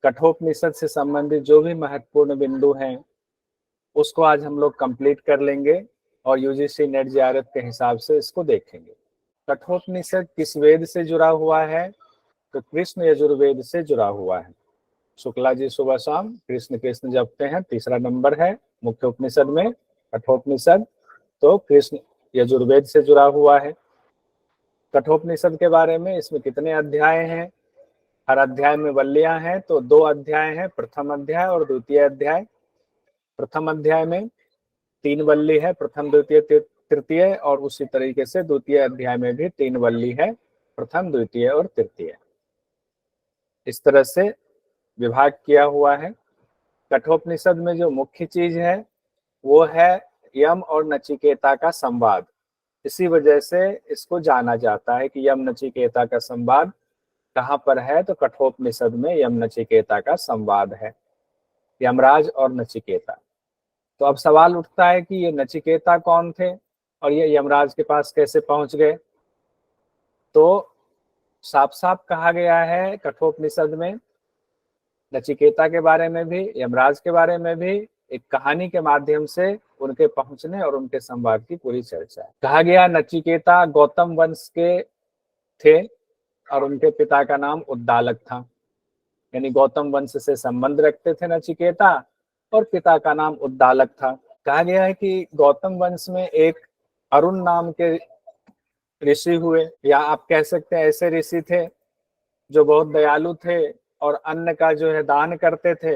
कठोपनिषद से संबंधित जो भी महत्वपूर्ण बिंदु हैं उसको आज हम लोग कंप्लीट कर लेंगे और यूजीसी नेट जेआरएफ के हिसाब से इसको देखेंगे। कठोपनिषद किस वेद से जुड़ा हुआ है? तो कृष्ण यजुर्वेद से जुड़ा हुआ है। शुक्ला जी सुबह शाम कृष्ण कृष्ण जपते हैं, तीसरा नंबर है मुख्य उपनिषद में कठोपनिषद, तो कृष्ण यजुर्वेद से जुड़ा हुआ है। कठोपनिषद के बारे में इसमें कितने अध्याय हैं? हर अध्याय में वल्लियां हैं, तो 2 अध्याय हैं, प्रथम अध्याय और द्वितीय अध्याय। प्रथम अध्याय में 3 वल्ली है, प्रथम द्वितीय तृतीय, और उसी तरीके से द्वितीय अध्याय में भी 3 वल्ली है, प्रथम द्वितीय और तृतीय। इस तरह से विभाग किया हुआ है। कठोपनिषद में जो मुख्य चीज है वो है यम और नचिकेता का संवाद। इसी वजह से इसको जाना जाता है कि यम नचिकेता का संवाद कहाँ पर है? तो कठोपनिषद में यम नचिकेता का संवाद है, यमराज और नचिकेता। तो अब सवाल उठता है कि ये नचिकेता कौन थे और ये यमराज के पास कैसे पहुंच गए? तो साफ साफ कहा गया है कठोपनिषद में नचिकेता के बारे में भी, यमराज के बारे में भी एक कहानी के माध्यम से उनके पहुंचने और उनके संवाद की पूरी चर्चा है। कहा गया नचिकेता गौतम वंश के थे और उनके पिता का नाम उद्दालक था, यानी गौतम वंश से संबंध रखते थे नचिकेता और पिता का नाम उद्दालक था। कहा गया है कि गौतम वंश में एक अरुण नाम के ऋषि हुए, या आप कह सकते हैं ऐसे ऋषि थे जो बहुत दयालु थे और अन्न का जो है दान करते थे।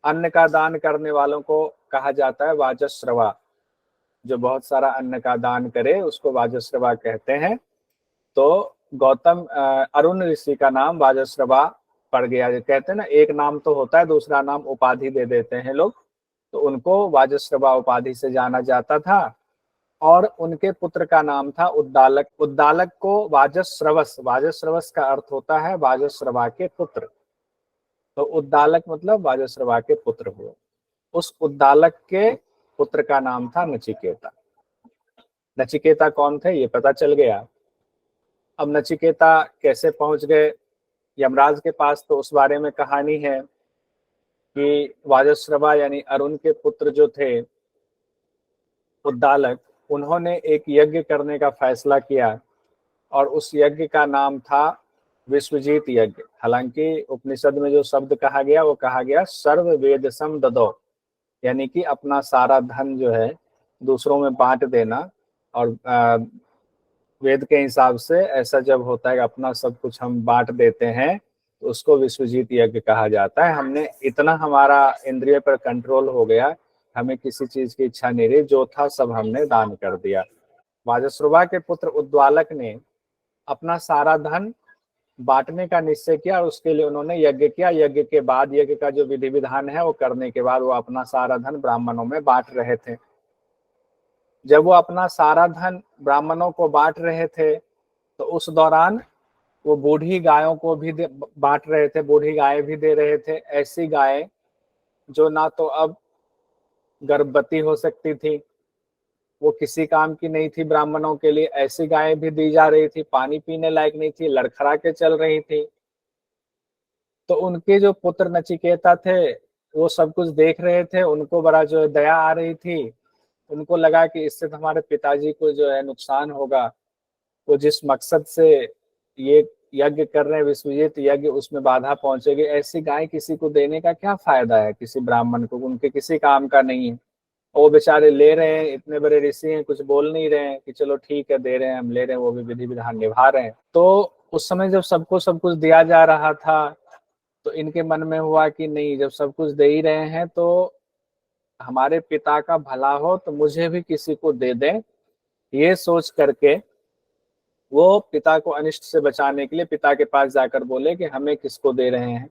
अन्न का दान करने वालों को कहा जाता है वाजश्रवा, जो बहुत सारा अन्न का दान करे उसको वाजश्रवा कहते हैं। तो गौतम अरुण ऋषि का नाम वाजश्रवा पड़ गया। कहते हैं ना एक नाम तो होता है, दूसरा नाम उपाधि दे देते हैं लोग, तो उनको वाजश्रवा उपाधि से जाना जाता था। और उनके पुत्र का नाम था उद्दालक। उद्दालक को वाजश्रवस, वाजश्रवस का अर्थ होता है वाजश्रवा के पुत्र, तो उद्दालक मतलब वाजश्रवा के पुत्र हुए। उस उद्दालक के पुत्र का नाम था नचिकेता। नचिकेता कौन थे ये पता चल गया। अब नचिकेता कैसे पहुंच गए यमराज के पास, तो उस बारे में कहानी है कि वाजश्रवा यानी अरुण के पुत्र जो थे उद्दालक, उन्होंने एक यज्ञ करने का फैसला किया और उस यज्ञ का नाम था विश्वजीत यज्ञ। हालांकि उपनिषद में जो शब्द कहा गया वो कहा गया सर्व वेद सम ददो, यानी कि अपना सारा धन जो है दूसरों में बांट देना। और वेद के हिसाब से ऐसा जब होता है कि अपना सब कुछ हम बांट देते हैं तो उसको विश्वजीत यज्ञ कहा जाता है। हमने इतना हमारा इंद्रिय पर कंट्रोल हो गया, हमें किसी चीज की इच्छा नहीं रही, जो था सब हमने दान कर दिया। वाजश्रवा के पुत्र उद्दालक ने अपना सारा धन बांटने का निश्चय किया और उसके लिए उन्होंने यज्ञ किया। यज्ञ के बाद यज्ञ का जो विधि विधान है वो करने के बाद वो अपना सारा धन ब्राह्मणों में बांट रहे थे। जब वो अपना सारा धन ब्राह्मणों को बांट रहे थे तो उस दौरान वो बूढ़ी गायों को भी बांट रहे थे, बूढ़ी गायें भी दे रहे थे। ऐसी गायें जो ना तो अब गर्भवती हो सकती थी, वो किसी काम की नहीं थी ब्राह्मणों के लिए, ऐसी गायें भी दी जा रही थी। पानी पीने लायक नहीं थी, लड़खड़ा के चल रही थी। तो उनके जो पुत्र नचिकेता थे वो सब कुछ देख रहे थे, उनको बड़ा जो है दया आ रही थी। उनको लगा कि इससे तो हमारे पिताजी को जो है नुकसान होगा, वो जिस मकसद से ये यज्ञ कर रहे हैं विश्वजीत यज्ञ, उसमें बाधा पहुंचेगी। ऐसी गाय किसी को देने का क्या फायदा है किसी ब्राह्मण को, उनके किसी काम का नहीं है। वो बेचारे ले रहे हैं, इतने बड़े ऋषि हैं, कुछ बोल नहीं रहे हैं कि चलो ठीक है दे रहे हैं, हम ले रहे हैं, वो भी विधि विधान निभा रहे हैं। तो उस समय जब सबको सब कुछ दिया जा रहा था तो इनके मन में हुआ कि नहीं, जब सब कुछ दे ही रहे हैं तो हमारे पिता का भला हो तो मुझे भी किसी को दे दें। ये सोच करके वो पिता को अनिष्ट से बचाने के लिए पिता के पास जाकर बोले कि हमें किसको दे रहे हैं।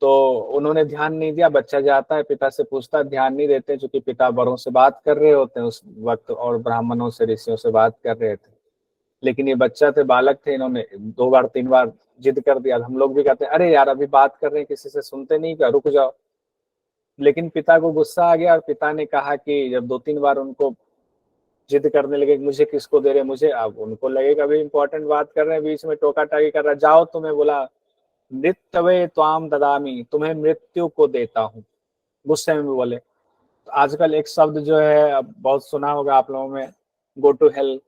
तो उन्होंने ध्यान नहीं दिया। बच्चा जाता है पिता से पूछता है, ध्यान नहीं देते, क्योंकि पिता बड़ों से बात कर रहे होते हैं उस वक्त और ब्राह्मणों से ऋषियों से बात कर रहे थे। लेकिन ये बच्चा थे, बालक थे, इन्होंने 2 बार 3 बार जिद कर दिया। हम लोग भी कहते हैं अरे यार अभी बात कर रहे हैं, किसी से सुनते नहीं, क्या रुक जाओ। लेकिन पिता को गुस्सा आ गया और पिता ने कहा कि जब 2-3 बार उनको जिद करने लगे मुझे किसको दे रहे मुझे, अब उनको लगेगा अभी इंपॉर्टेंट बात कर रहे हैं, बीच में टोका टाकी कर रहा है, जाओ तुम्हें बोला मृत्यवे त्वाम ददामी, तुम्हें मृत्यु को देता हूँ। गुस्से में भी बोले। तो आजकल एक शब्द जो है, अब बहुत सुना होगा आप लोगों में, गो टू हेल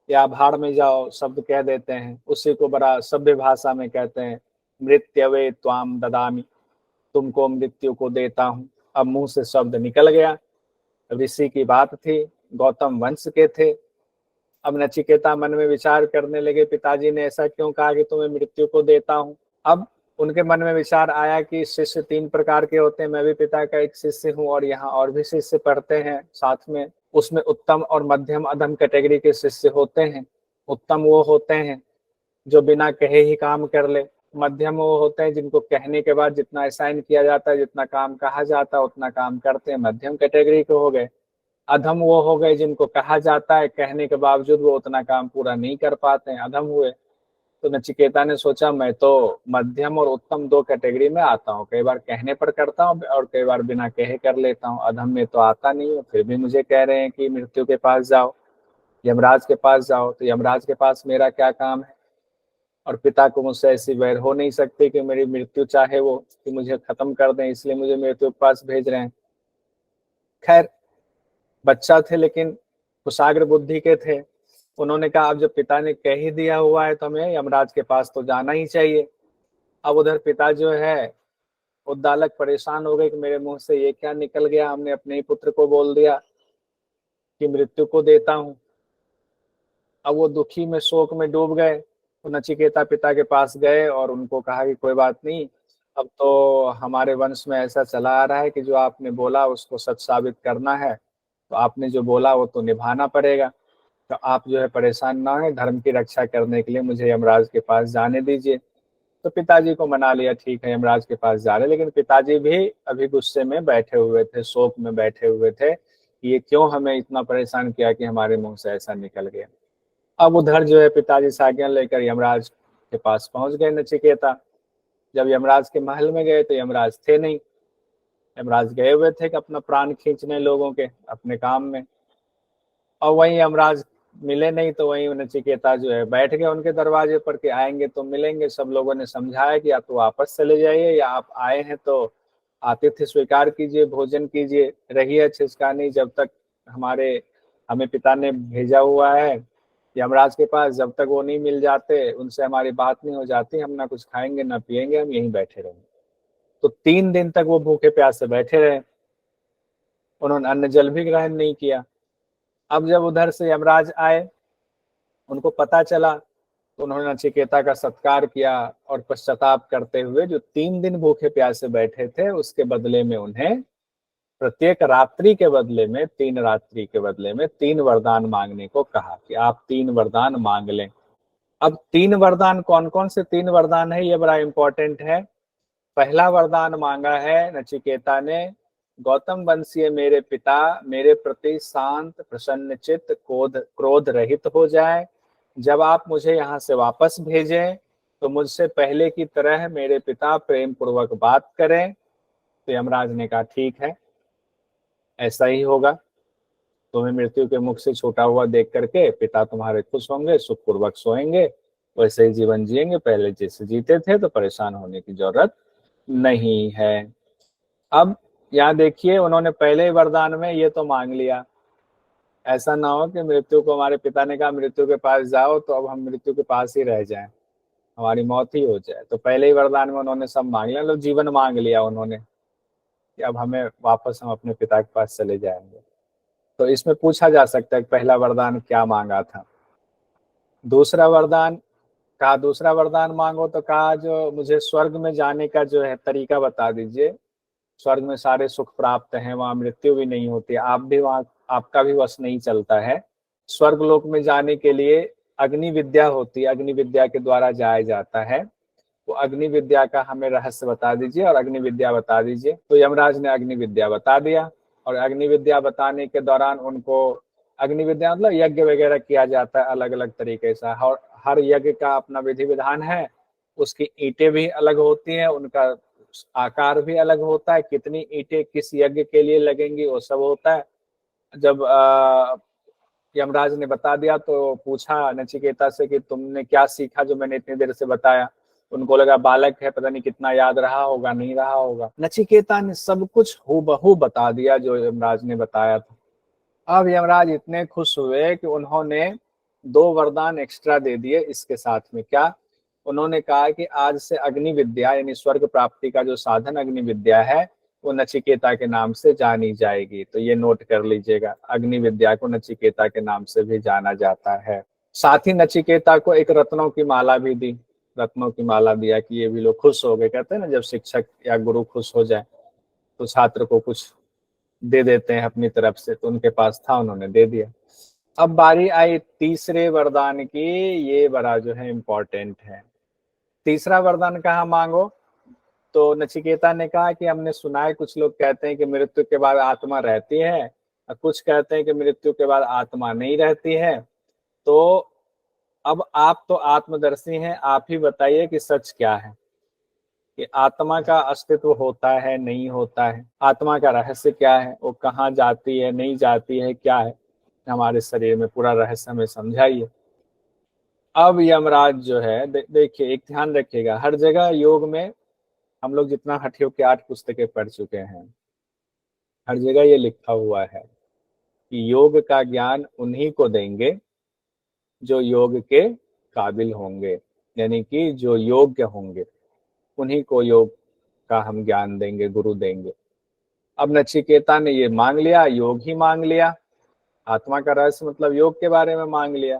या भाड़ में जाओ शब्द कह देते हैं, उसी को बड़ा सभ्य भाषा में कहते हैं, मृत्यवे त्वाम ददामी, तुमको मृत्यु को देता हूँ। अब मुंह से शब्द निकल गया। ऋषि की बात थी, गौतम वंश के थे। अब नचिकेता मन में विचार करने लगे, पिताजी ने ऐसा क्यों कहा कि तुम्हें मृत्यु को देता हूँ। अब उनके मन में विचार आया कि शिष्य तीन प्रकार के होते हैं, मैं भी पिता का एक शिष्य हूँ और यहाँ और भी शिष्य पढ़ते हैं साथ में। उसमें उत्तम और मध्यम अधम कैटेगरी के शिष्य होते हैं। उत्तम वो होते हैं जो बिना कहे ही काम कर ले। मध्यम वो होते हैं जिनको कहने के बाद जितना असाइन किया जाता है, जितना काम कहा जाता है उतना काम करते हैं, मध्यम कैटेगरी के हो गए। अधम वो हो गए जिनको कहा जाता है, कहने के बावजूद वो उतना काम पूरा नहीं कर पाते हैं, अधम हुए। तो नचिकेता ने सोचा, मैं तो मध्यम और उत्तम दो कैटेगरी में आता हूँ, कई बार कहने पर करता हूँ और कई बार बिना कहे कर लेता हूँ, अधम में तो आता नहीं हूँ। फिर भी मुझे कह रहे हैं कि मृत्यु के पास जाओ, यमराज के पास जाओ, तो यमराज के पास मेरा क्या काम है। और पिता को मुझसे ऐसी वैर हो नहीं सकती कि मेरी मृत्यु चाहे वो कि मुझे खत्म कर दें, इसलिए मुझे मृत्यु के पास भेज रहे हैं। खैर, बच्चा थे लेकिन कुशाग्र बुद्धि के थे। उन्होंने कहा, अब जब पिता ने कह ही दिया हुआ है तो हमें यमराज के पास तो जाना ही चाहिए। अब उधर पिता जो है उद्दालक परेशान हो गए कि मेरे मुंह से ये क्या निकल गया, हमने अपने ही पुत्र को बोल दिया कि मृत्यु को देता हूँ। अब वो दुखी में शोक में डूब गए। तो नचिकेता पिता के पास गए और उनको कहा कि कोई बात नहीं, अब तो हमारे वंश में ऐसा चला आ रहा है कि जो आपने बोला उसको सच साबित करना है, तो आपने जो बोला वो तो निभाना पड़ेगा। तो आप जो है परेशान ना हो, धर्म की रक्षा करने के लिए मुझे यमराज के पास जाने दीजिए। तो पिताजी को मना लिया, ठीक है यमराज के पास जा रहे। लेकिन पिताजी भी अभी गुस्से में बैठे हुए थे, शोक में बैठे हुए थे कि ये क्यों हमें इतना परेशान किया कि हमारे मुंह से ऐसा निकल गया। अब उधर जो है पिताजी साज्ञा लेकर यमराज के पास पहुंच गए नचिकेता। जब यमराज के महल में गए तो यमराज थे नहीं। यमराज गए हुए थे कि अपना प्राण खींचने लोगों के अपने काम में। और वहीं यमराज मिले नहीं, तो वहीं नचिकेता जो है बैठ गए उनके दरवाजे पर कि आएंगे तो मिलेंगे। सब लोगों ने समझाया कि या तो वापस चले जाइए या आप आए हैं तो आतिथ्य स्वीकार कीजिए, भोजन कीजिए, रहिए छिचकानी जब तक हमें पिता ने भेजा हुआ है यमराज के पास, जब तक वो नहीं मिल जाते, उनसे हमारी बात नहीं हो जाती, हम ना कुछ खाएंगे ना पिएंगे, हम यहीं बैठे रहेंगे। तो 3 दिन तक वो भूखे प्यासे बैठे रहे। उन्होंने अन्न जल भी ग्रहण नहीं किया। अब जब उधर से यमराज आए, उनको पता चला, तो उन्होंने नचिकेता का सत्कार किया और पश्चाताप करते हुए जो 3 दिन भूखे प्यासे बैठे थे उसके बदले में उन्हें प्रत्येक रात्रि के बदले में 3 रात्रि के बदले में 3 वरदान मांगने को कहा कि आप 3 वरदान मांग लें। अब 3 वरदान कौन कौन से 3 वरदान है, ये बड़ा इंपॉर्टेंट है। पहला वरदान मांगा है नचिकेता ने, गौतम वंशीय मेरे पिता मेरे प्रति शांत प्रसन्न चित्त क्रोध रहित हो जाए। जब आप मुझे यहाँ से वापस भेजें तो मुझसे पहले की तरह मेरे पिता प्रेम पूर्वक बात करें। तो यमराज ने कहा, ठीक है ऐसा ही होगा, तुम्हें मृत्यु के मुख से छूटा हुआ देख करके पिता तुम्हारे खुश होंगे, सुखपूर्वक सोएंगे, वैसे ही जीवन जिएंगे, पहले जैसे जीते थे, तो परेशान होने की जरूरत नहीं है। अब यहाँ देखिए, उन्होंने पहले ही वरदान में ये तो मांग लिया, ऐसा ना हो कि मृत्यु को, हमारे पिता ने कहा मृत्यु के पास जाओ, तो अब हम मृत्यु के पास ही रह जाएं, हमारी मौत ही हो जाए। तो पहले ही वरदान में उन्होंने सब मांग लिया, मतलब जीवन मांग लिया उन्होंने कि अब हमें वापस हम अपने पिता के पास चले जाएंगे। तो इसमें पूछा जा सकता है कि पहला वरदान क्या मांगा था। दूसरा वरदान कहा, दूसरा वरदान मांगो तो कहा जो मुझे स्वर्ग में जाने का जो है तरीका बता दीजिए। स्वर्ग में सारे सुख प्राप्त हैं, वहां मृत्यु भी नहीं होती, आप भी वहां, आपका भी वश नहीं चलता है। स्वर्ग लोक में जाने के लिए अग्नि विद्या होती है, अग्नि विद्या के द्वारा जाया जाता है। तो अग्नि विद्या का हमें रहस्य बता दीजिए और अग्नि विद्या बता दीजिए। तो यमराज ने अग्नि विद्या बता दिया। और अग्नि विद्या बताने के दौरान उनको, अग्नि विद्या मतलब यज्ञ वगैरह किया जाता है अलग अलग तरीके से, और हर यज्ञ का अपना विधि विधान है। उसकी ईंटें भी अलग होती हैं, उनका आकार भी अलग होता है, कितनी ईंटें किस यज्ञ के लिए लगेंगी वो सब होता है। जब यमराज ने बता दिया तो पूछा नचिकेता से कि तुमने क्या सीखा जो मैंने इतनी देर से बताया। उनको लगा बालक है, पता नहीं कितना याद रहा होगा, नहीं रहा होगा। नचिकेता ने सब कुछ हूबहू बता दिया जो यमराज ने बताया था। अब यमराज इतने खुश हुए कि उन्होंने 2 वरदान एक्स्ट्रा दे दिए इसके साथ में। क्या? उन्होंने कहा कि आज से अग्नि विद्या यानी स्वर्ग प्राप्ति का जो साधन अग्नि विद्या है वो नचिकेता के नाम से जानी जाएगी। तो ये नोट कर लीजिएगा, अग्नि विद्या को नचिकेता के नाम से भी जाना जाता है। साथ ही नचिकेता को एक रत्नों की माला भी दी, रत्नों की माला दिया कि ये भी लोग खुश हो गए। कहते हैं ना, जब शिक्षक या गुरु खुश हो जाए तो छात्र को कुछ दे देते हैं अपनी तरफ से, तो उनके पास था, उन्होंने दे दिया। अब बारी आई तीसरे वरदान की। ये बड़ा जो है इम्पोर्टेंट है। तीसरा वरदान कहाँ मांगो? तो नचिकेता ने कहा कि हमने सुना है कुछ लोग कहते हैं कि मृत्यु के बाद आत्मा रहती है और कुछ कहते हैं कि मृत्यु के बाद आत्मा नहीं रहती है। तो अब आप तो आत्मदर्शी हैं, आप ही बताइए कि सच क्या है, कि आत्मा का अस्तित्व होता है, नहीं होता है, आत्मा का रहस्य क्या है, वो कहाँ जाती है, नहीं जाती है, क्या है हमारे शरीर में, पूरा रहस्य हमें समझाइए। अब यमराज जो है देखिए, एक ध्यान रखिएगा, हर जगह योग में हम लोग जितना हठ योग की 8 पुस्तकें पढ़ चुके हैं, हर जगह ये लिखा हुआ है कि योग का ज्ञान उन्हीं को देंगे जो योग के काबिल होंगे, यानी कि जो योग्य होंगे, उन्हीं को योग का हम ज्ञान देंगे, गुरु देंगे। अब नचिकेता ने ये मांग लिया, योग ही मांग लिया, आत्मा का रहस्य मतलब योग के बारे में मांग लिया।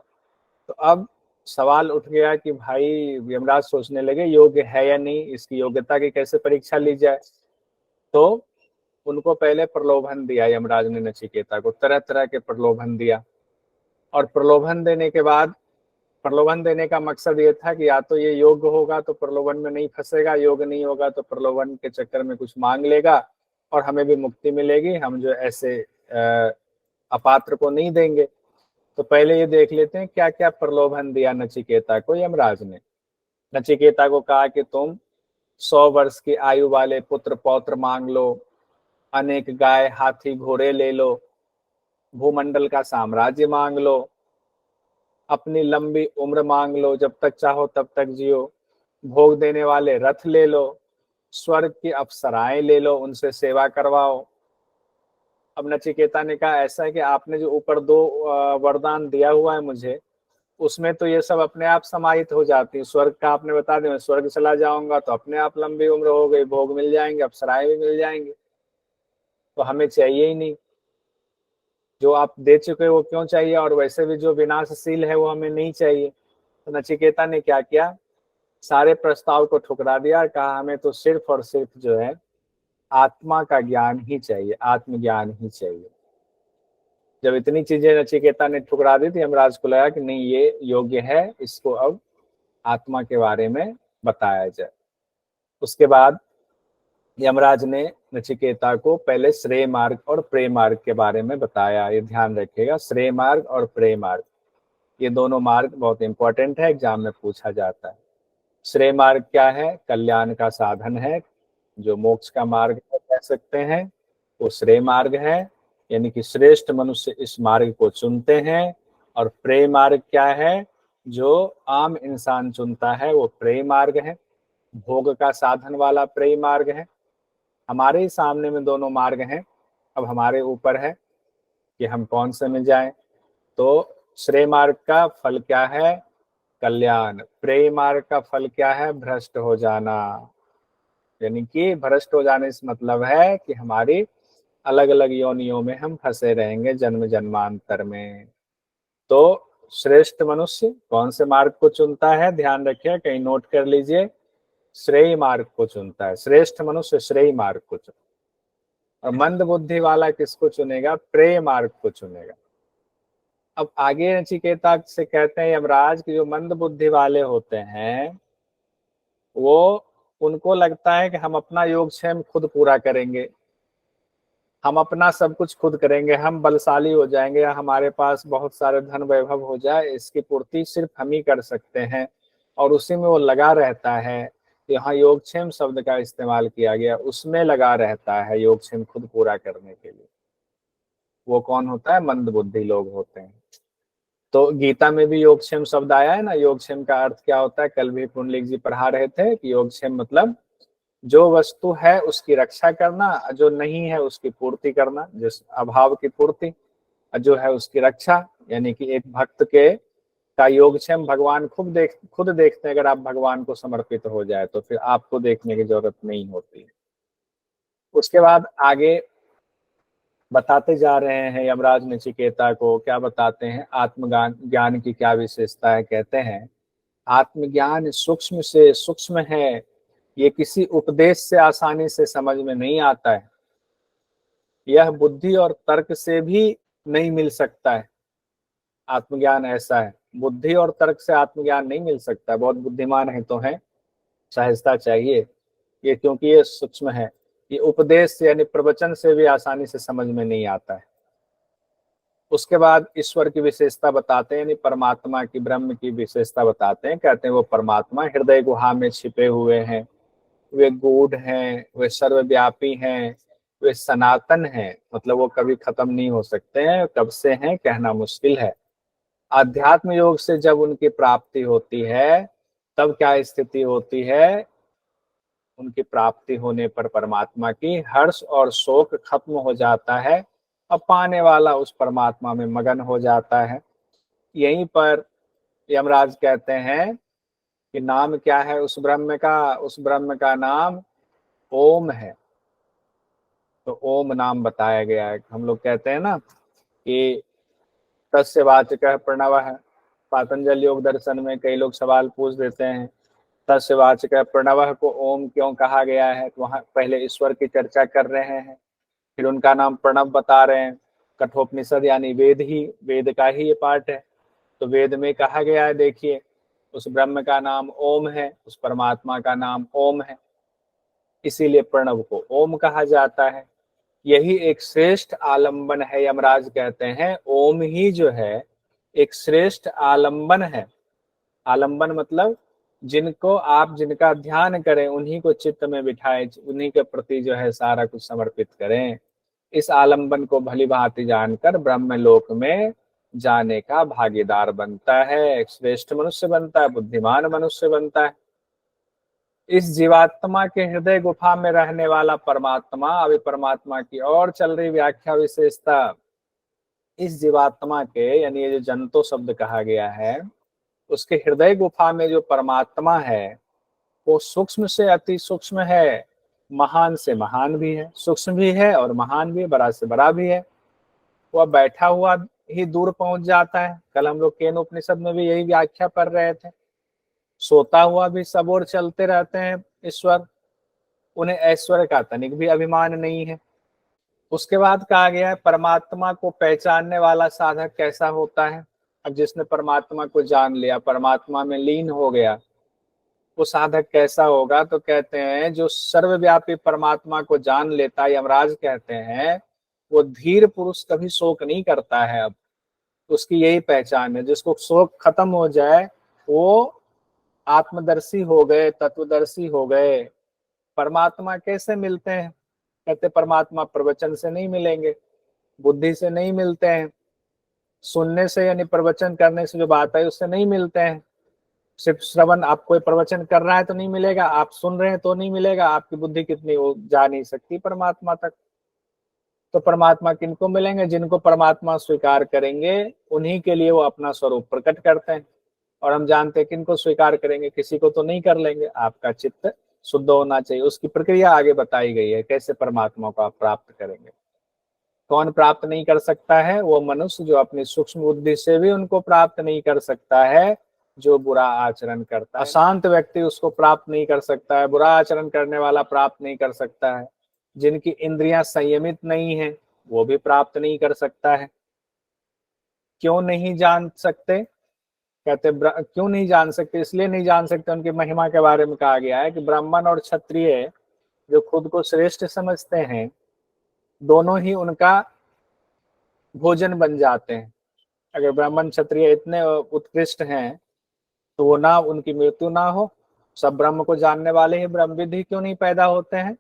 तो अब सवाल उठ गया कि भाई, यमराज सोचने लगे योग्य है या नहीं, इसकी योग्यता की कैसे परीक्षा ली जाए। तो उनको पहले प्रलोभन दिया यमराज ने, नचिकेता को तरह तरह के प्रलोभन दिया। और प्रलोभन देने के बाद, प्रलोभन देने का मकसद ये था कि या तो ये योग्य होगा तो प्रलोभन में नहीं फंसेगा, योग्य नहीं होगा तो प्रलोभन के चक्कर में कुछ मांग लेगा और हमें भी मुक्ति मिलेगी, हम जो ऐसे अपात्र को नहीं देंगे। तो पहले ये देख लेते हैं क्या क्या प्रलोभन दिया नचिकेता को यमराज ने। नचिकेता को कहा कि तुम 100 वर्ष की आयु वाले पुत्र पौत्र मांग लो, अनेक गाय हाथी घोड़े ले लो, भूमंडल का साम्राज्य मांग लो, अपनी लंबी उम्र मांग लो, जब तक चाहो तब तक जियो, भोग देने वाले रथ ले लो, स्वर्ग की अप्सराएं ले लो, उनसे सेवा करवाओ। अब नचिकेता ने कहा ऐसा है कि आपने जो ऊपर 2 वरदान दिया हुआ है मुझे, उसमें तो ये सब अपने आप समाहित हो जाती है। स्वर्ग का आपने बता दिया, स्वर्ग चला जाऊंगा तो अपने आप लंबी उम्र हो गई, भोग मिल जाएंगे, अप्सराएं भी मिल जाएंगी, तो हमें चाहिए ही नहीं। जो आप दे चुके हो वो क्यों चाहिए, और वैसे भी जो विनाशशील है वो हमें नहीं चाहिए। तो नचिकेता ने क्या किया, सारे प्रस्ताव को ठुकरा दिया, कहा हमें तो सिर्फ और सिर्फ जो है आत्मा का ज्ञान ही चाहिए, आत्मज्ञान ही चाहिए। जब इतनी चीजें नचिकेता ने ठुकरा दी थी, यमराज को लगा कि नहीं, ये योग्य है, इसको अब आत्मा के बारे में बताया जाए। उसके बाद यमराज ने नचिकेता को पहले श्रेय मार्ग और प्रेय मार्ग के बारे में बताया। ये ध्यान रखिएगा, श्रेय मार्ग और प्रेय मार्ग, ये दोनों मार्ग बहुत इंपॉर्टेंट है, एग्जाम में पूछा जाता है। श्रेय मार्ग क्या है? कल्याण का साधन है, जो मोक्ष का मार्ग कह सकते हैं, वो श्रेय मार्ग है, यानी कि श्रेष्ठ मनुष्य इस मार्ग को चुनते हैं। और प्रेय मार्ग क्या है? जो आम इंसान चुनता है वो प्रेय मार्ग है, भोग का साधन वाला प्रेय मार्ग है। हमारे ही सामने में दोनों मार्ग हैं, अब हमारे ऊपर है कि हम कौन से में जाएं। तो श्रेय मार्ग का फल क्या है? कल्याण। प्रेय मार्ग का फल क्या है? भ्रष्ट हो जाना, यानी कि भ्रष्ट हो जाने से मतलब है कि हमारी अलग अलग योनियों में हम फंसे रहेंगे जन्म जन्मांतर में। तो श्रेष्ठ मनुष्य कौन से मार्ग को चुनता है? ध्यान रखिए, कहीं नोट कर लीजिए, श्रेय मार्ग को चुनता है। श्रेष्ठ मनुष्य श्रेय मार्ग को चुनता है। और मंद बुद्धि वाला किसको चुनेगा? प्रेय मार्ग को चुनेगा। अब आगे नचिकेता से कहते हैं यमराज कि जो मंद बुद्धि वाले होते हैं, वो उनको लगता है कि हम अपना योगक्षेम खुद पूरा करेंगे, हम अपना सब कुछ खुद करेंगे, हम बलशाली हो जाएंगे, या हमारे पास बहुत सारे धन वैभव हो जाए, इसकी पूर्ति सिर्फ हम ही कर सकते हैं, और उसी में वो लगा रहता है। यहाँ योगक्षेम शब्द का इस्तेमाल किया गया, उसमें लगा रहता है योगक्षेम खुद पूरा करने के लिए। वो कौन होता है? मंद बुद्धि लोग होते हैं। तो गीता में भी योगक्षेम शब्द आया है ना। योगक्षेम का अर्थ क्या होता है, कल भी पुंडलिक जी पढ़ा रहे थे कि योगक्षेम मतलब जो वस्तु है उसकी रक्षा करना, जो नहीं है उसकी पूर्ति करना, जिस अभाव की पूर्ति, जो है उसकी रक्षा। यानी कि एक भक्त के का योगक्षेम भगवान खुद देखते हैं। अगर आप भगवान को समर्पित हो जाए तो फिर आपको देखने की जरूरत नहीं होती। उसके बाद आगे बताते जा रहे हैं यमराज नचिकेता को, क्या बताते हैं, आत्मज्ञान ज्ञान की क्या विशेषता है। कहते हैं आत्मज्ञान सूक्ष्म से सूक्ष्म है, ये किसी उपदेश से आसानी से समझ में नहीं आता है, यह बुद्धि और तर्क से भी नहीं मिल सकता है। आत्मज्ञान ऐसा है, बुद्धि और तर्क से आत्मज्ञान नहीं मिल सकता। बहुत बुद्धिमान है तो है, सहजता चाहिए ये, क्योंकि ये सूक्ष्म है। ये उपदेश यानी प्रवचन से भी आसानी से समझ में नहीं आता है। उसके बाद ईश्वर की विशेषता बताते हैं, यानी परमात्मा की, ब्रह्म की विशेषता बताते हैं। कहते हैं वो परमात्मा हृदय गुहा में छिपे हुए हैं, वे गूढ़ हैं, वे सर्वव्यापी हैं, वे सनातन हैं, मतलब वो कभी खत्म नहीं हो सकते हैं, कब से हैं कहना मुश्किल है। आध्यात्म योग से जब उनकी प्राप्ति होती है तब क्या स्थिति होती है, उनकी प्राप्ति होने पर परमात्मा की हर्ष और शोक खत्म हो जाता है, अब पाने वाला उस परमात्मा में मगन हो जाता है। यहीं पर यमराज कहते हैं कि नाम क्या है उस ब्रह्म का, उस ब्रह्म का नाम ओम है। तो ओम नाम बताया गया है। हम लोग कहते हैं ना कि तस्य वाचकः प्रणवः, पातंजल योग दर्शन में कई लोग सवाल पूछ देते हैं तस्य वाचकः प्रणवः को ओम क्यों कहा गया है। तो वहां पहले ईश्वर की चर्चा कर रहे हैं, फिर उनका नाम प्रणव बता रहे हैं। कठोपनिषद यानी वेद ही, वेद का ही ये पार्ट है। तो वेद में कहा गया है, देखिए उस ब्रह्म का नाम ओम है, उस परमात्मा का नाम ओम है, इसीलिए प्रणव को ओम कहा जाता है। यही एक श्रेष्ठ आलंबन है। यमराज कहते हैं ओम ही जो है एक श्रेष्ठ आलंबन है। आलंबन मतलब जिनको आप, जिनका ध्यान करें, उन्हीं को चित्त में बिठाएं, उन्हीं के प्रति जो है सारा कुछ समर्पित करें। इस आलंबन को भली भांति जानकर ब्रह्मलोक में जाने का भागीदार बनता है, एक श्रेष्ठ मनुष्य बनता है, बुद्धिमान मनुष्य बनता है। इस जीवात्मा के हृदय गुफा में रहने वाला परमात्मा, अभी परमात्मा की और चल रही व्याख्या विशेषता। इस जीवात्मा के, यानी ये जो जंतो शब्द कहा गया है, उसके हृदय गुफा में जो परमात्मा है वो सूक्ष्म से अति सूक्ष्म है, महान से महान भी है, सूक्ष्म भी है और महान भी है, बड़ा से बड़ा भी है। वह बैठा हुआ ही दूर पहुंच जाता है। कल हम लोग केन उपनिषद में भी यही व्याख्या पढ़ रहे थे। सोता हुआ भी सब ओर चलते रहते हैं ईश्वर, उन्हें ऐश्वर्य का तनिक भी अभिमान नहीं है। उसके बाद कहा गया है परमात्मा को पहचानने वाला साधक कैसा होता है। अब जिसने परमात्मा को जान लिया, परमात्मा में लीन हो गया, वो साधक कैसा होगा। तो कहते हैं जो सर्वव्यापी परमात्मा को जान लेता है, यमराज कहते हैं वो धीर पुरुष कभी शोक नहीं करता है। अब उसकी यही पहचान है, जिसको शोक खत्म हो जाए वो आत्मदर्शी हो गए, तत्वदर्शी हो गए। परमात्मा कैसे मिलते हैं, कहते परमात्मा प्रवचन से नहीं मिलेंगे, बुद्धि से नहीं मिलते हैं, सुनने से यानी प्रवचन करने से जो बात है उससे नहीं मिलते हैं। सिर्फ श्रवण, आप कोई प्रवचन कर रहा है तो नहीं मिलेगा, आप सुन रहे हैं तो नहीं मिलेगा, आपकी बुद्धि कितनी वो जा नहीं सकती परमात्मा तक। तो परमात्मा किनको मिलेंगे, जिनको परमात्मा स्वीकार करेंगे उन्हीं के लिए वो अपना स्वरूप प्रकट करते हैं। और हम जानते हैं किनको स्वीकार करेंगे, किसी को तो नहीं कर लेंगे। आपका चित्त शुद्ध होना चाहिए। उसकी प्रक्रिया आगे बताई गई है, कैसे परमात्मा को आप प्राप्त करेंगे। कौन प्राप्त नहीं कर सकता है, वो मनुष्य जो अपनी सूक्ष्म बुद्धि से भी उनको प्राप्त नहीं कर सकता है, जो बुरा आचरण करता है। अशांत व्यक्ति उसको प्राप्त नहीं कर सकता है, बुरा आचरण करने वाला प्राप्त नहीं कर सकता है। जिनकी इंद्रियां संयमित नहीं है वो भी प्राप्त नहीं कर सकता है। क्यों नहीं जान सकते, कहते क्यों नहीं जान सकते, इसलिए नहीं जान सकते, उनकी महिमा के बारे में कहा गया है कि ब्राह्मण और क्षत्रिय जो खुद को श्रेष्ठ समझते हैं, दोनों ही उनका भोजन बन जाते हैं। अगर ब्राह्मण क्षत्रिय इतने उत्कृष्ट हैं तो वो ना, उनकी मृत्यु ना हो, सब ब्रह्म को जानने वाले ही ब्रह्मविद ही क्यों नहीं पैदा होते हैं।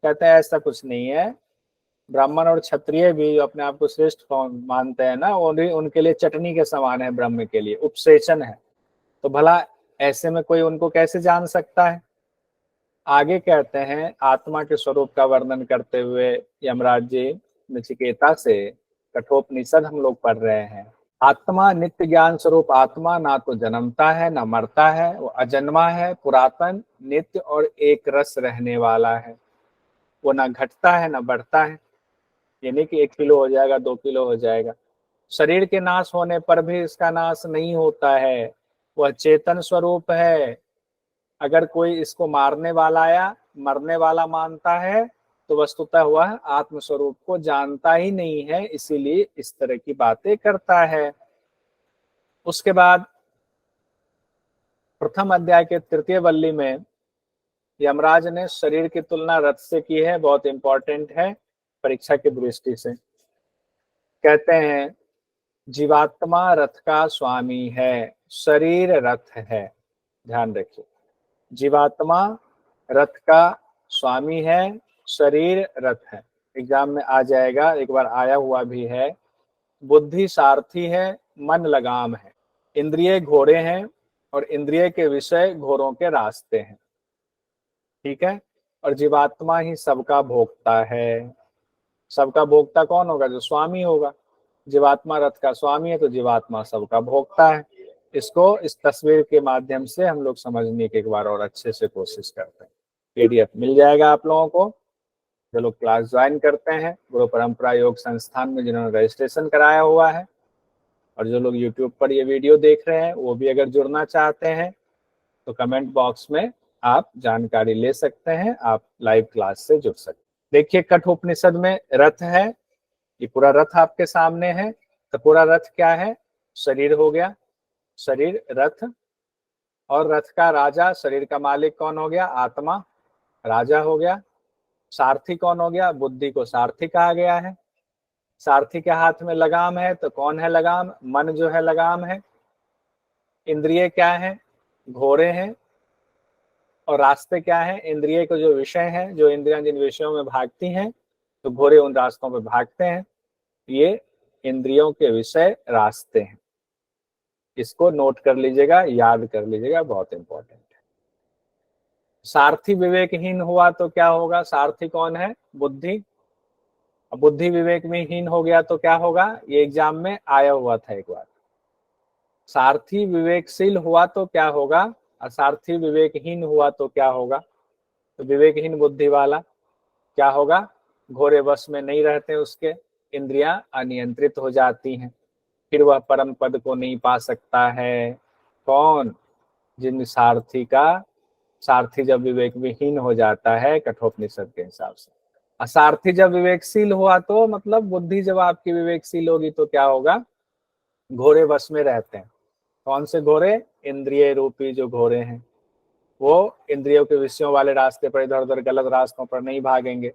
कहते हैं ऐसा कुछ नहीं है, ब्राह्मण और क्षत्रिय भी जो अपने आप को श्रेष्ठ मानते हैं ना, उनके लिए चटनी के समान है, ब्रह्म के लिए उपसेचन है। तो भला ऐसे में कोई उनको कैसे जान सकता है। आगे कहते हैं आत्मा के स्वरूप का वर्णन करते हुए यमराज जी नचिकेता से कठोपनिषद हम लोग पढ़ रहे हैं। आत्मा नित्य ज्ञान स्वरूप आत्मा ना तो जन्मता है ना मरता है, वो अजन्मा है, पुरातन, नित्य और एक रस रहने वाला है। वो ना घटता है ना बढ़ता है, यानी कि 1 किलो हो जाएगा 2 किलो हो जाएगा। शरीर के नाश होने पर भी इसका नाश नहीं होता है, वह चेतन स्वरूप है। अगर कोई इसको मारने वाला या मरने वाला मानता है तो वस्तुतः वह आत्म स्वरूप को जानता ही नहीं है, इसीलिए इस तरह की बातें करता है। उसके बाद प्रथम अध्याय के 3य वल्ली में यमराज ने शरीर की तुलना रथ से की है, बहुत इंपॉर्टेंट है परीक्षा की दृष्टि से। कहते हैं जीवात्मा रथ का स्वामी है, शरीर रथ है। ध्यान रखिए, जीवात्मा रथ का स्वामी है, शरीर रथ है। एग्जाम में आ जाएगा, एक बार आया हुआ भी है। बुद्धि सारथी है, मन लगाम है। इंद्रिय घोड़े हैं और इंद्रिय के विषय घोड़ों के रास्ते हैं। ठीक है, और जीवात्मा ही सबका भोक्ता है। सबका भोक्ता कौन होगा? जो स्वामी होगा। जीवात्मा रथ का स्वामी है तो जीवात्मा सबका भोक्ता है। इसको इस तस्वीर के माध्यम से हम लोग समझने की एक बार और अच्छे से कोशिश करते हैं। पीडीएफ मिल जाएगा आप लोगों को। जो लोग क्लास ज्वाइन करते हैं गुरु परंपरा योग संस्थान में, जिन्होंने रजिस्ट्रेशन कराया हुआ है, और जो लोग यूट्यूब पर ये वीडियो देख रहे हैं, वो भी अगर जुड़ना चाहते हैं तो कमेंट बॉक्स में आप जानकारी ले सकते हैं, आप लाइव क्लास से जुड़ सकते हैं। देखिए कठोपनिषद में रथ है, ये पूरा रथ आपके सामने है। तो पूरा रथ क्या है? शरीर हो गया, शरीर रथ। और रथ का राजा, शरीर का मालिक कौन हो गया? आत्मा, राजा हो गया। सारथी कौन हो गया? बुद्धि को सारथी कहा गया है। सारथी के हाथ में लगाम है, तो कौन है लगाम? मन जो है लगाम है। इंद्रिय क्या है? घोड़े हैं। और रास्ते क्या है? इंद्रिय के जो विषय हैं, जो इंद्रियां जिन विषयों में भागती हैं, तो घोड़े उन रास्तों पे भागते हैं। ये इंद्रियों के विषय रास्ते हैं। इसको नोट कर लीजिएगा, याद कर लीजिएगा, बहुत इंपॉर्टेंट है। सारथी विवेकहीन हुआ तो क्या होगा? सारथी कौन है? बुद्धि। बुद्धि विवेक में हीन हो गया तो क्या होगा? ये एग्जाम में आया हुआ था एक बार। सारथी विवेकशील हुआ तो क्या होगा? असारथी विवेकहीन हुआ तो क्या होगा? तो विवेकहीन बुद्धि वाला क्या होगा? घोरे वश में नहीं रहते उसके, इंद्रियां अनियंत्रित हो जाती हैं, फिर वह परम पद को नहीं पा सकता है। कौन? जिन सारथी का, सारथी जब विवेक विहीन हो जाता है कठोपनिषद के हिसाब से। असारथी जब विवेकशील हुआ तो मतलब बुद्धि जब आपकी विवेकशील होगी तो क्या होगा? घोड़े वश में रहते हैं। कौन से घोड़े? इंद्रिय रूपी जो घोड़े हैं, वो इंद्रियों के विषयों वाले रास्ते पर, इधर उधर गलत रास्तों पर नहीं भागेंगे।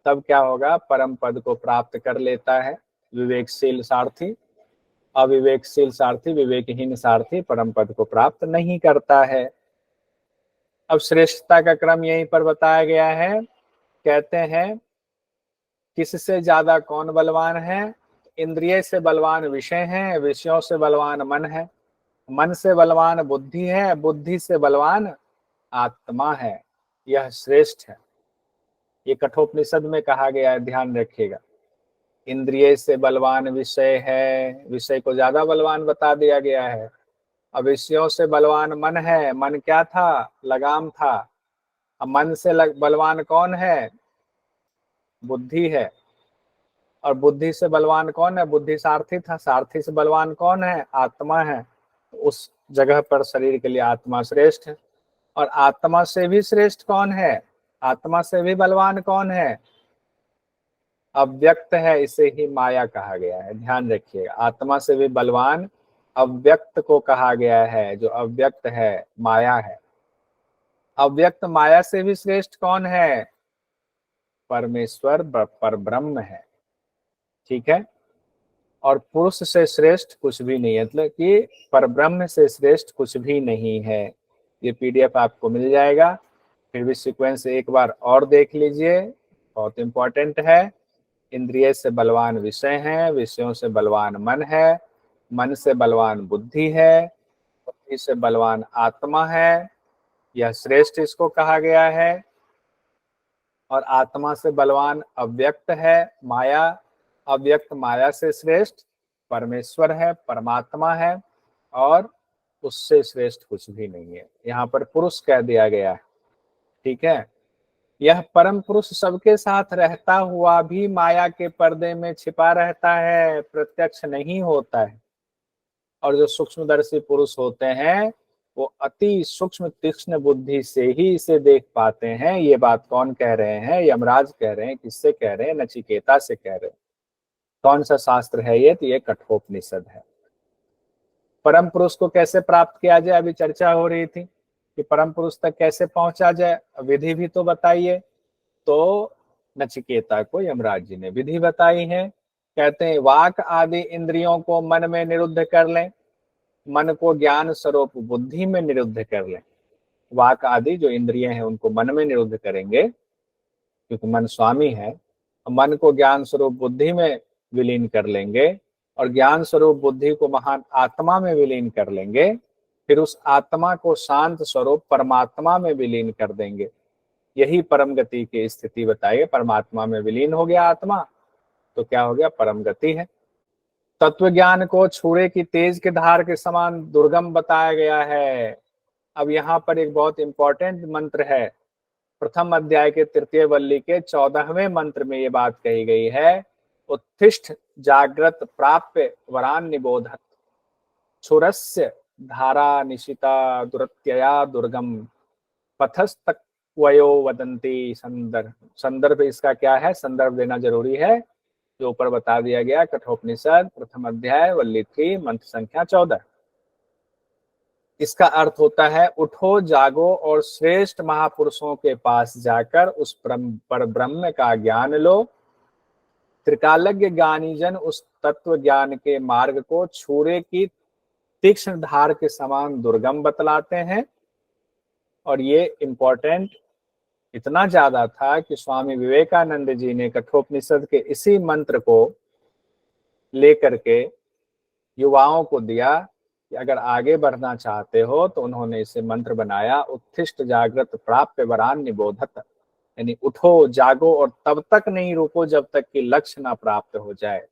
तब क्या होगा? परम पद को प्राप्त कर लेता है विवेकशील सारथी। अविवेकशील सारथी, विवेकहीन सारथी परम पद को प्राप्त नहीं करता है। अब श्रेष्ठता का क्रम यहीं पर बताया गया है। कहते हैं किससे ज्यादा कौन बलवान है? इंद्रिय से बलवान विषय है, विषयों से बलवान मन है, मन से बलवान बुद्धि है, बुद्धि से बलवान आत्मा है। यह श्रेष्ठ है। ये कठोपनिषद में कहा गया है, ध्यान रखिएगा। इंद्रिय से बलवान विषय है, विषय को ज्यादा बलवान बता दिया गया है। अब विषयों से बलवान मन है, मन क्या था? लगाम था। अब मन से बलवान कौन है? बुद्धि है। और बुद्धि से बलवान कौन है? बुद्धि सारथी था। सारथी से बलवान कौन है? आत्मा है। उस जगह पर शरीर के लिए आत्मा श्रेष्ठ है। और आत्मा से भी श्रेष्ठ कौन है? आत्मा से भी बलवान कौन है? अव्यक्त है, इसे ही माया कहा गया है। ध्यान रखिएगा, आत्मा से भी बलवान अव्यक्त को कहा गया है। जो अव्यक्त है माया है। अव्यक्त माया से भी श्रेष्ठ कौन है? परमेश्वर, पर ब्रह्म है। ठीक है। और पुरुष से श्रेष्ठ कुछ भी नहीं है, मतलब कि परब्रह्म से श्रेष्ठ कुछ भी नहीं है। ये पीडीएफ आपको मिल जाएगा। फिर भी सीक्वेंस एक बार और देख लीजिए, बहुत इंपॉर्टेंट है। इंद्रिय से बलवान विषय है, विषयों से बलवान मन है, मन से बलवान बुद्धि है, बुद्धि से बलवान आत्मा है, यह श्रेष्ठ इसको कहा गया है। और आत्मा से बलवान अव्यक्त है, माया, अव्यक्त माया से श्रेष्ठ परमेश्वर है, परमात्मा है, और उससे श्रेष्ठ कुछ भी नहीं है। यहाँ पर पुरुष कह दिया गया है, ठीक है। यह परम पुरुष सबके साथ रहता हुआ भी माया के पर्दे में छिपा रहता है, प्रत्यक्ष नहीं होता है। और जो सूक्ष्मदर्शी पुरुष होते हैं वो अति सूक्ष्म तीक्ष्ण बुद्धि से ही इसे देख पाते हैं। ये बात कौन कह रहे हैं? यमराज कह रहे हैं। किससे कह रहे हैं? नचिकेता से कह रहे हैं। कौन सा शास्त्र है ये? तो ये कठोपनिषद है। परम पुरुष को कैसे प्राप्त किया जाए, अभी चर्चा हो रही थी कि परम पुरुष तक कैसे पहुंचा जाए, विधि भी तो बताइए। तो नचिकेता को यमराज जी ने विधि बताई है। कहते हैं वाक आदि इंद्रियों को मन में निरुद्ध कर लें, मन को ज्ञान स्वरूप बुद्धि में निरुद्ध कर लें। वाक आदि जो इंद्रिय हैं उनको मन में निरुद्ध करेंगे, क्योंकि मन स्वामी है। मन को ज्ञान स्वरूप बुद्धि में विलीन कर लेंगे, और ज्ञान स्वरूप बुद्धि को महान आत्मा में विलीन कर लेंगे। फिर उस आत्मा को शांत स्वरूप परमात्मा में विलीन कर देंगे। यही परम गति की स्थिति बताइए। परमात्मा में विलीन हो गया आत्मा तो क्या हो गया? परम गति है। तत्व ज्ञान को छुरे की तेज के धार के समान दुर्गम बताया गया है। अब यहाँ पर एक बहुत इंपॉर्टेंट मंत्र है। प्रथम अध्याय के तृतीय वल्ली के 14वें मंत्र में ये बात कही गई है, उत्तिष्ठ जागृत प्राप्य वरान निबोधत छुरस्य धारा निशिता दुरत्यया दुर्गम पथस्तक वयो वदंती। संदर्भ इसका क्या है? संदर्भ देना जरूरी है, जो ऊपर बता दिया गया। कठोपनिषद प्रथम अध्याय वल्ली 3 मंत्र संख्या 14। इसका अर्थ होता है उठो जागो और श्रेष्ठ महापुरुषों के पास जाकर उस पर ब्रह्म का ज्ञान लो। त्रिकालज्ञ ज्ञानीजन उस तत्व ज्ञान के मार्ग को छुरे की तीक्ष्ण धार के समान दुर्गम बतलाते हैं। और ये इंपॉर्टेंट इतना ज्यादा था कि स्वामी विवेकानंद जी ने कठोपनिषद के इसी मंत्र को लेकर के युवाओं को दिया कि अगर आगे बढ़ना चाहते हो तो उन्होंने इसे मंत्र बनाया, उत्तिष्ठ जागृत प्राप्य वरान निबोधत, यानी उठो जागो और तब तक नहीं रुको जब तक कि लक्ष्य ना प्राप्त हो जाए।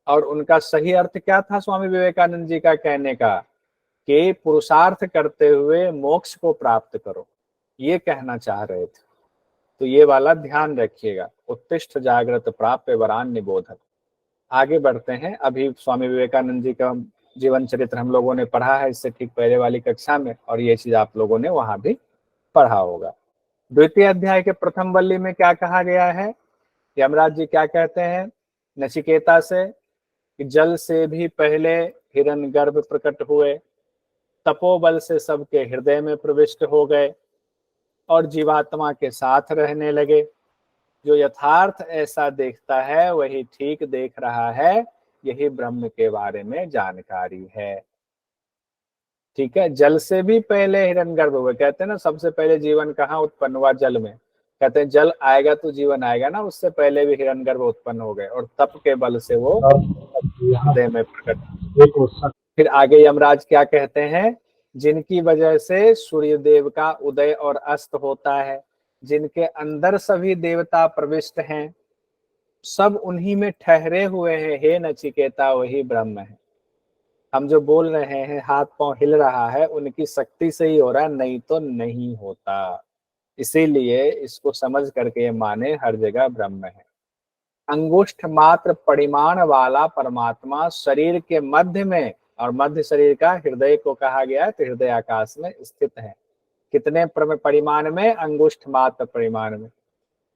और उनका सही अर्थ क्या था स्वामी विवेकानंद जी का कहने का? कि पुरुषार्थ करते हुए मोक्ष को प्राप्त करो, ये कहना चाह रहे थे। तो ये वाला ध्यान रखिएगा, उत्तिष्ठ जागृत प्राप्य वरान निबोधत। आगे बढ़ते हैं। अभी स्वामी विवेकानंद जी का जीवन चरित्र हम लोगों ने पढ़ा है इससे ठीक पहले वाली कक्षा में, और ये चीज आप लोगों ने वहां भी पढ़ा होगा। द्वितीय अध्याय के प्रथम वल्ली में क्या कहा गया है? यमराज जी क्या कहते हैं नचिकेता से कि जल से भी पहले हिरण्यगर्भ प्रकट हुए, तपोबल से सबके हृदय में प्रविष्ट हो गए और जीवात्मा के साथ रहने लगे। जो यथार्थ ऐसा देखता है वही ठीक देख रहा है, यही ब्रह्म के बारे में जानकारी है। ठीक है, जल से भी पहले हिरण्यगर्भ हुए। कहते हैं ना सबसे पहले जीवन कहाँ उत्पन्न हुआ? जल में। कहते हैं जल आएगा तो जीवन आएगा ना, उससे पहले भी हिरण्यगर्भ उत्पन्न हो गए और तप के बल से वो हृदय में प्रकट। फिर आगे यमराज क्या कहते हैं? जिनकी वजह से सूर्य देव का उदय और अस्त होता है, जिनके अंदर सभी देवता प्रविष्ट हैं, सब उन्हीं में ठहरे हुए हैं। हे नचिकेता वही ब्रह्म है। हम जो बोल रहे हैं, हाथ पांव हिल रहा है, उनकी शक्ति से ही हो रहा है, नहीं तो नहीं होता। इसीलिए इसको समझ करके ये माने हर जगह ब्रह्म है। अंगुष्ठ मात्र परिमाण वाला परमात्मा शरीर के मध्य में, और मध्य शरीर का हृदय को कहा गया है, तो हृदय आकाश में स्थित है। कितने परिमाण में? अंगुष्ठ मात्र परिमाण में।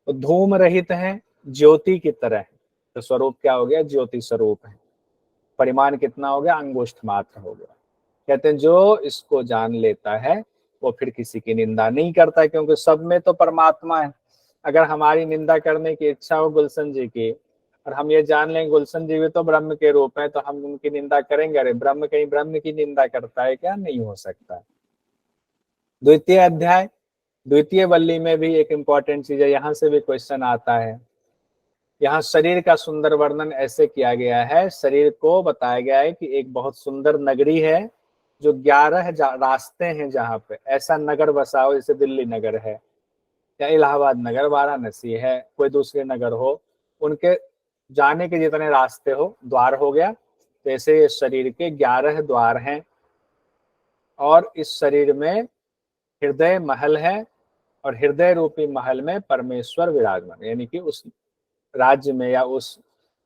तो धूम रहित है, ज्योति की तरह है। तो स्वरूप क्या हो गया? ज्योति स्वरूप है। परिमाण कितना हो गया? अंगुष्ठ मात्र हो गया। कहते हैं जो इसको जान लेता है वो फिर किसी की निंदा नहीं करता, क्योंकि सब में तो परमात्मा है। अगर हमारी निंदा करने की इच्छा हो गुलशन जी की, और हम ये जान लें गुलशन जी भी तो ब्रह्म के रूप है, तो हम उनकी निंदा करेंगे? अरे ब्रह्म कहीं ब्रह्म की निंदा करता है क्या? नहीं हो सकता। द्वितीय अध्याय द्वितीय वल्ली में भी एक इंपॉर्टेंट चीज है, यहां से भी क्वेश्चन आता है यहाँ शरीर का सुंदर वर्णन ऐसे किया गया है, शरीर को बताया गया है कि एक बहुत सुंदर नगरी है जो 11 रास्ते हैं, जहाँ पे ऐसा नगर बसा हो जैसे दिल्ली नगर है या इलाहाबाद नगर, वाराणसी है, कोई दूसरे नगर हो, उनके जाने के जितने रास्ते हो, द्वार हो गया, तो ऐसे ये शरीर के 11 द्वार हैं। और इस शरीर में हृदय महल है, और हृदय रूपी महल में परमेश्वर विराजमान, यानी कि उस राज्य में या उस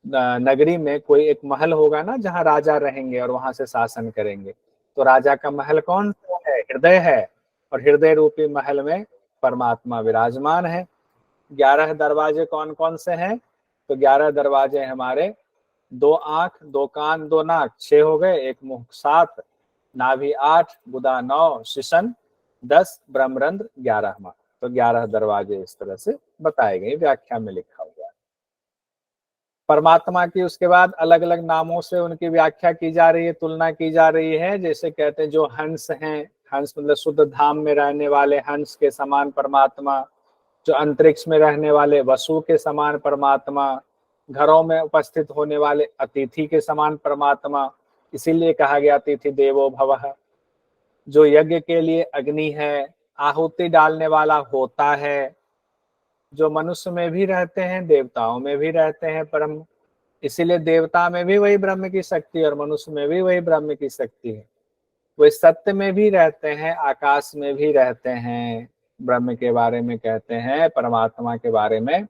नगरी में कोई एक महल होगा ना, जहाँ राजा रहेंगे और वहां से शासन करेंगे। तो राजा का महल कौन सा है? हृदय है, और हृदय रूपी महल में परमात्मा विराजमान है। 11 दरवाजे कौन कौन से हैं? तो 11 दरवाजे हमारे 2 आंख, 2 कान, 2 नाक, 6 हो गए, एक मुख 7, नाभि 8, गुदा 9, शिशन 10, ब्रह्मरंध्र 11 हमारा। तो 11 दरवाजे इस तरह से बताए गए, व्याख्या में लिखा हुआ है। परमात्मा की उसके बाद अलग अलग नामों से उनकी व्याख्या की जा रही है, तुलना की जा रही है। जैसे कहते हैं जो हंस हैं, हंस मतलब शुद्ध धाम में रहने वाले हंस के समान परमात्मा, जो अंतरिक्ष में रहने वाले वसु के समान परमात्मा, घरों में उपस्थित होने वाले अतिथि के समान परमात्मा, इसीलिए कहा गया अतिथि देवो भवः। जो यज्ञ के लिए अग्नि है, आहुति डालने वाला होता है, जो मनुष्य में भी रहते हैं, देवताओं में भी रहते हैं ब्रह्म, इसीलिए देवता में भी वही ब्रह्म की शक्ति और मनुष्य में भी वही ब्रह्म की शक्ति है। वे सत्य में भी रहते हैं, आकाश में भी रहते हैं। ब्रह्म के बारे में कहते हैं, परमात्मा के बारे में,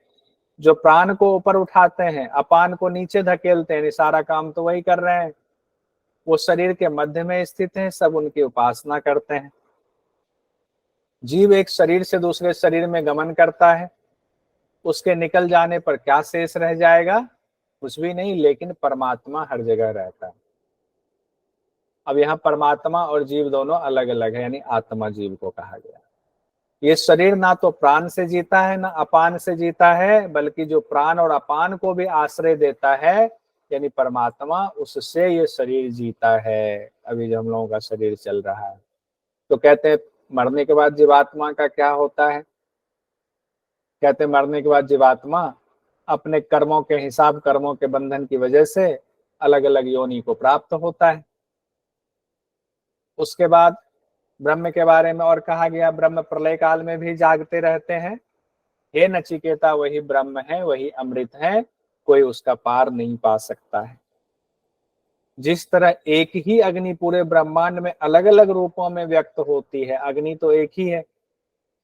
जो प्राण को ऊपर उठाते हैं, अपान को नीचे धकेलते हैं, सारा काम तो वही कर रहे हैं। वो शरीर के मध्य में स्थित हैं, सब उनकी उपासना करते हैं। जीव एक शरीर से दूसरे शरीर में गमन करता है, उसके निकल जाने पर क्या शेष रह जाएगा? कुछ भी नहीं, लेकिन परमात्मा हर जगह रहता है। अब यहाँ परमात्मा और जीव दोनों अलग अलग है, यानी आत्मा जीव को कहा गया। ये शरीर ना तो प्राण से जीता है ना अपान से जीता है, बल्कि जो प्राण और अपान को भी आश्रय देता है, यानी परमात्मा, उससे ये शरीर जीता है। अभी जो हम लोगों का शरीर चल रहा है, तो कहते हैं मरने के बाद जीवात्मा का क्या होता है? कहते हैं मरने के बाद जीवात्मा अपने कर्मों के हिसाब, कर्मों के बंधन की वजह से अलग अलग योनि को प्राप्त होता है। उसके बाद ब्रह्म के बारे में और कहा गया, ब्रह्म प्रलय काल में भी जागते रहते हैं। हे नचिकेता, वही ब्रह्म है, वही अमृत है, कोई उसका पार नहीं पा सकता है। जिस तरह एक ही अग्नि पूरे ब्रह्मांड में अलग अलग रूपों में व्यक्त होती है, अग्नि तो एक ही है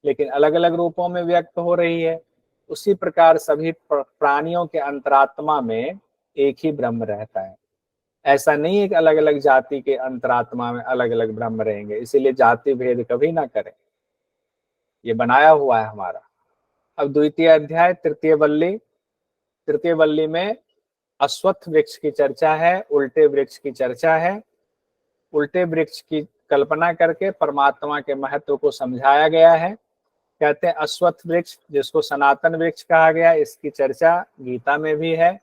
लेकिन अलग अलग रूपों में व्यक्त हो रही है, उसी प्रकार सभी प्राणियों के अंतरात्मा में एक ही ब्रह्म रहता है। ऐसा नहीं है कि अलग अलग जाति के अंतरात्मा में अलग अलग ब्रह्म रहेंगे, इसीलिए जाति भेद कभी ना करें, ये बनाया हुआ है हमारा। अब द्वितीय अध्याय तृतीय वल्ली में अश्वत्थ वृक्ष की चर्चा है, उल्टे वृक्ष की चर्चा है। उल्टे वृक्ष की कल्पना करके परमात्मा के महत्व को समझाया गया है। कहते हैं अश्वत्थ वृक्ष, जिसको सनातन वृक्ष कहा गया, इसकी चर्चा गीता में भी है।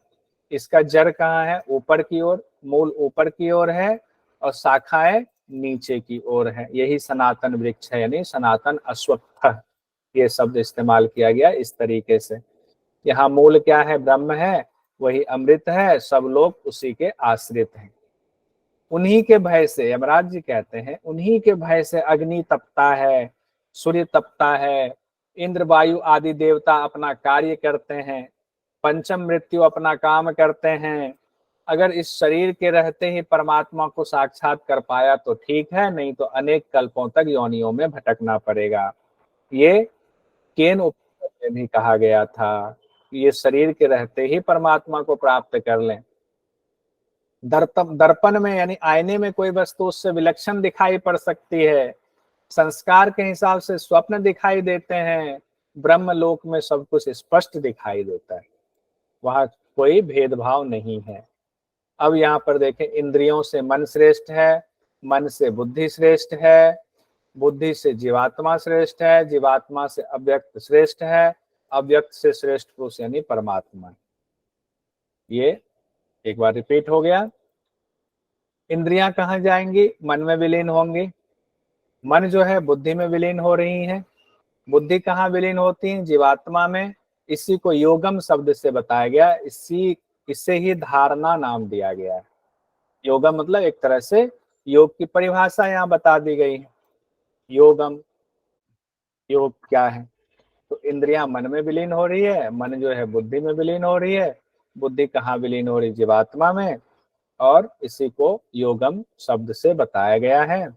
इसका जड़ कहाँ है? ऊपर की ओर, मूल ऊपर की ओर है और शाखाएं नीचे की ओर है। यही सनातन वृक्ष है, यानी सनातन अश्वत्थ, ये शब्द इस्तेमाल किया गया इस तरीके से। यहाँ मूल क्या है? ब्रह्म है, वही अमृत है, सब लोग उसी के आश्रित हैं। उन्हीं के भय से, यमराज जी कहते हैं, उन्हीं के भय से अग्नि तपता है, सूर्य तपता है, इंद्र वायु आदि देवता अपना कार्य करते हैं, पंचम मृत्यु अपना काम करते हैं। अगर इस शरीर के रहते ही परमात्मा को साक्षात कर पाया तो ठीक है, नहीं तो अनेक कल्पों तक योनियों में भटकना पड़ेगा। ये केन उपनिषद में भी कहा गया था, ये शरीर के रहते ही परमात्मा को प्राप्त कर लें। दर्पण में यानी आईने में कोई वस्तु उससे विलक्षण दिखाई पड़ सकती है, संस्कार के हिसाब से स्वप्न दिखाई देते हैं, ब्रह्म लोक में सब कुछ स्पष्ट दिखाई देता है, वहां कोई भेदभाव नहीं है। अब यहाँ पर देखें, इंद्रियों से मन श्रेष्ठ है, मन से बुद्धि श्रेष्ठ है, बुद्धि से जीवात्मा श्रेष्ठ है, जीवात्मा से अव्यक्त श्रेष्ठ है, अव्यक्त से श्रेष्ठ पुरुष यानी परमात्मा। ये एक बार रिपीट हो गया। इंद्रियां कहाँ जाएंगी? मन में विलीन होंगी। मन जो है बुद्धि में विलीन हो रही है। बुद्धि कहाँ विलीन होती है? जीवात्मा में। इसी को योगम शब्द से बताया गया, इससे ही धारणा नाम दिया गया है। योगम मतलब एक तरह से योग की परिभाषा यहाँ बता दी गई है। योगम, योग क्या है? तो इंद्रियां मन में विलीन हो रही है, मन जो है बुद्धि में विलीन हो रही है, बुद्धि कहाँ विलीन हो रही? जीवात्मा में, और इसी को योगम शब्द से बताया गया है,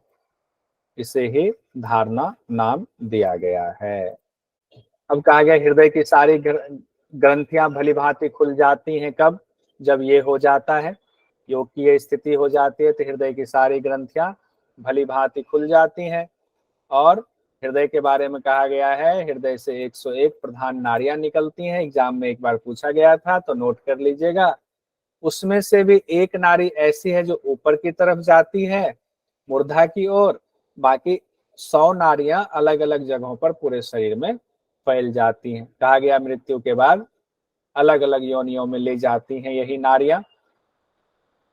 इसे ही धारणा नाम दिया गया है। अब कहा गया हृदय की सारी ग्रंथियां भली भांति खुल जाती हैं। कब? जब ये हो जाता है, योग की ये स्थिति हो जाती है, तो हृदय की सारी ग्रंथियां भली भांति खुल जाती हैं। और हृदय के बारे में कहा गया है, हृदय से 101 प्रधान नाड़ियां निकलती हैं। एग्जाम में एक बार पूछा गया था, तो नोट कर लीजिएगा। उसमें से भी एक नाड़ी ऐसी है जो ऊपर की तरफ जाती है, मूर्धा की ओर। बाकी 100 नाड़ियां अलग अलग जगहों पर पूरे शरीर में फैल जाती हैं। कहा गया मृत्यु के बाद अलग अलग योनियों में ले जाती हैं यही नाड़ियां,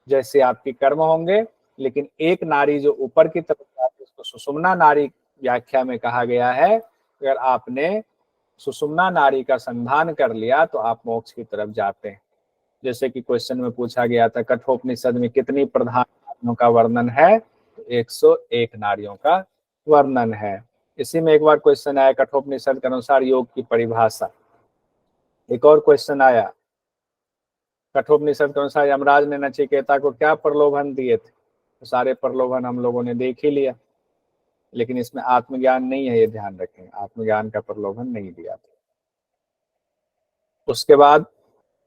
जैसे आपके कर्म होंगे। लेकिन एक नाड़ी जो ऊपर की तरफ जाती है, उसको सुषुम्ना नाड़ी व्याख्या में कहा गया है। अगर आपने सुषुम्ना नाड़ी का संधान कर लिया तो आप मोक्ष की तरफ जाते हैं। जैसे कि क्वेश्चन में पूछा गया था, कठोपनिषद में कितनी प्रधान नाड़ियों का वर्णन है? तो 101 नाड़ियों का वर्णन है। इसी में एक बार क्वेश्चन आया, कठोपनिषद के अनुसार योग की परिभाषा। एक और क्वेश्चन आया, कठोपनिषद के अनुसार यमराज ने नचिकेता को क्या प्रलोभन दिए थे? तो सारे प्रलोभन हम लोगों ने देख ही लिया, लेकिन इसमें आत्मज्ञान नहीं है, ये ध्यान रखें, आत्मज्ञान का प्रलोभन नहीं दिया था। उसके बाद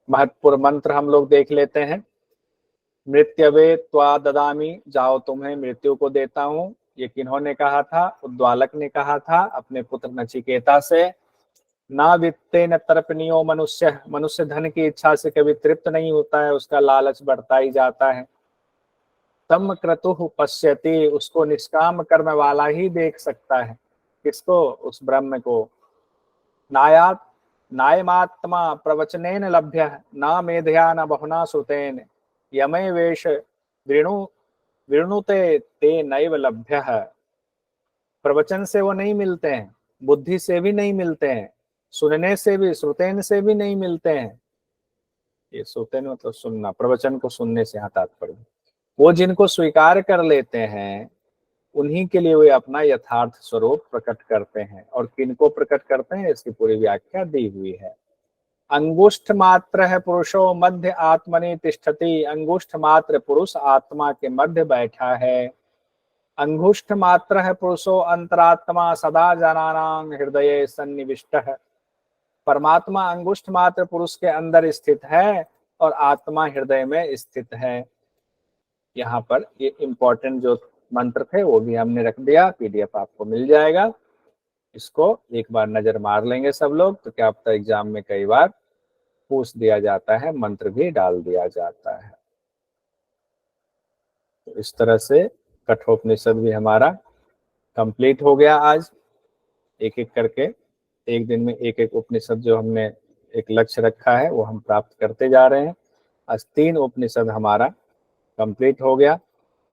महत्वपूर्ण मंत्र हम लोग देख लेते हैं। मृत्यवे त्वा ददामी, जाओ तुम्हें मृत्यु को देता हूं। ये किन्होंने कहा था? उद्वालक ने कहा था अपने पुत्र नचिकेता से। ना वित्ते न तर्पणियो मनुष्य, मनुष्य धन की इच्छा से कभी तृप्त नहीं होता है, उसका लालच बढ़ता ही जाता है। तम क्रतुः पश्यति, उसको निष्काम कर्म वाला ही देख सकता है। किसको? उस ब्रह्म को। नायात नायमात्मा प्रवचनेन लभ्य, न मेधया न बहुना श्रुतेन, यमे वेश वृणुते ते नैव लभ्य। प्रवचन से वो नहीं मिलते हैं, बुद्धि से भी नहीं मिलते हैं, सुनने से भी, श्रुतेन से भी नहीं मिलते हैं। ये श्रुतेन मतलब सुनना, प्रवचन को सुनने से यहाँ तात्पर्य। वो जिनको स्वीकार कर लेते हैं उन्हीं के लिए वे अपना यथार्थ स्वरूप प्रकट करते हैं। और किनको प्रकट करते हैं, इसकी पूरी व्याख्या दी हुई है। अंगुष्ठ मात्र है पुरुषो मध्य आत्मनि तिष्ठति, अंगुष्ठ मात्र पुरुष आत्मा के मध्य बैठा है। अंगुष्ठ मात्र है पुरुषो अंतरात्मा सदा जनानां हृदये सन्निविष्टः, परमात्मा अंगुष्ठ मात्र पुरुष के अंदर स्थित है और आत्मा हृदय में स्थित है। यहाँ पर ये इंपॉर्टेंट जो मंत्र थे वो भी हमने रख दिया, पीडीएफ आपको मिल जाएगा। इसको एक बार नजर मार लेंगे सब लोग, तो क्या पता एग्जाम में कई बार पूछ दिया जाता है, मंत्र भी डाल दिया जाता है। तो इस तरह से कठोपनिषद भी हमारा कंप्लीट हो गया। आज एक एक करके एक दिन में एक एक उपनिषद जो हमने एक लक्ष्य रखा है वो हम प्राप्त करते जा रहे हैं। आज 3 उपनिषद हमारा कंप्लीट हो गया।